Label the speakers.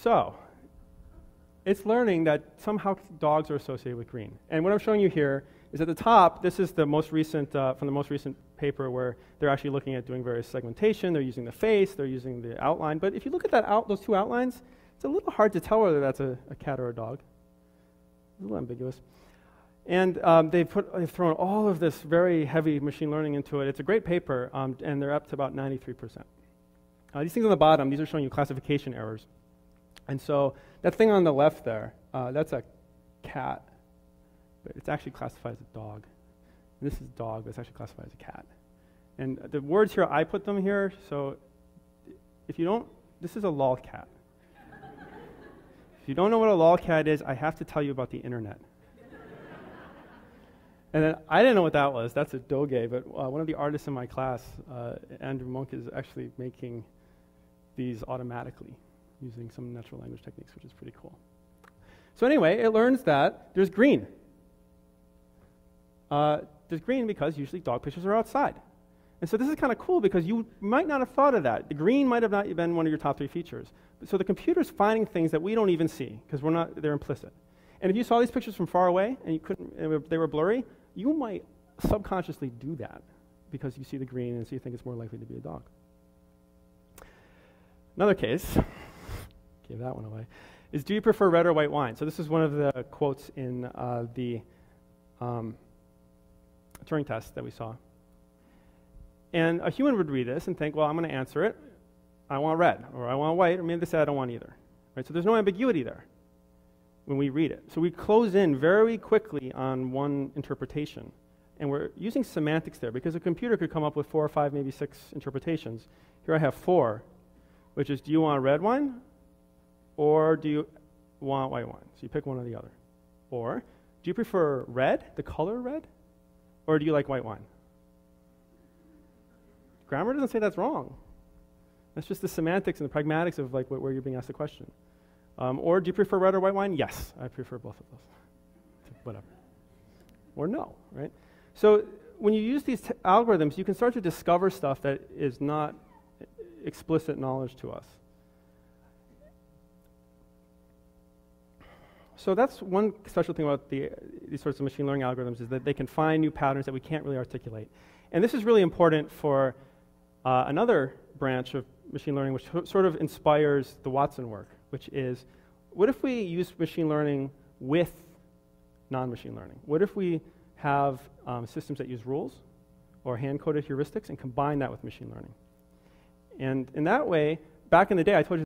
Speaker 1: So it's learning that somehow dogs are associated with green. And what I'm showing you here is at the top, this is the most recent, from the most recent paper where they're actually looking at doing various segmentation. They're using the face, they're using the outline. But if you look at those two outlines, it's a little hard to tell whether that's a cat or a dog. It's a little ambiguous. And they've thrown all of this very heavy machine learning into it. It's a great paper, and they're up to about 93%. These things on the bottom, these are showing you classification errors. And so that thing on the left there, that's a cat, but it's actually classified as a dog. And this is dog, but it's actually classified as a cat. And the words here, I put them here, so if you don't, this is a lolcat. If you don't know what a lolcat is, I have to tell you about the internet. And then I didn't know what that was. That's a doge, but one of the artists in my class, Andrew Monk, is actually making these automatically using some natural language techniques, which is pretty cool. So anyway, it learns that there's green. There's green because usually dog pictures are outside. And so this is kind of cool because you might not have thought of that. The green might have not been one of your top 3 features. So the computer's finding things that we don't even see because they're implicit. And if you saw these pictures from far away and they were blurry, you might subconsciously do that because you see the green and so you think it's more likely to be a dog. Another case, gave that one away, is do you prefer red or white wine? So this is one of the quotes in the Turing test that we saw. And a human would read this and think, well, I'm going to answer it. I want red, or I want white, or maybe they say I don't want either. Right? So there's no ambiguity there when we read it. So we close in very quickly on one interpretation. And we're using semantics there because a computer could come up with 4 or 5, maybe 6 interpretations. Here I have 4, which is, do you want red wine or do you want white wine? So you pick one or the other. Or, do you prefer red, the color red, or do you like white wine? Grammar doesn't say that's wrong. That's just the semantics and the pragmatics of like where you're being asked a question. Or do you prefer red or white wine? Yes, I prefer both of those. Whatever. Or no, right? So when you use these algorithms, you can start to discover stuff that is not explicit knowledge to us. So that's one special thing about these sorts of machine learning algorithms is that they can find new patterns that we can't really articulate. And this is really important for another branch of machine learning which sort of inspires the Watson work, which is, what if we use machine learning with non-machine learning? What if we have systems that use rules or hand-coded heuristics and combine that with machine learning? And in that way, back in the day, I told you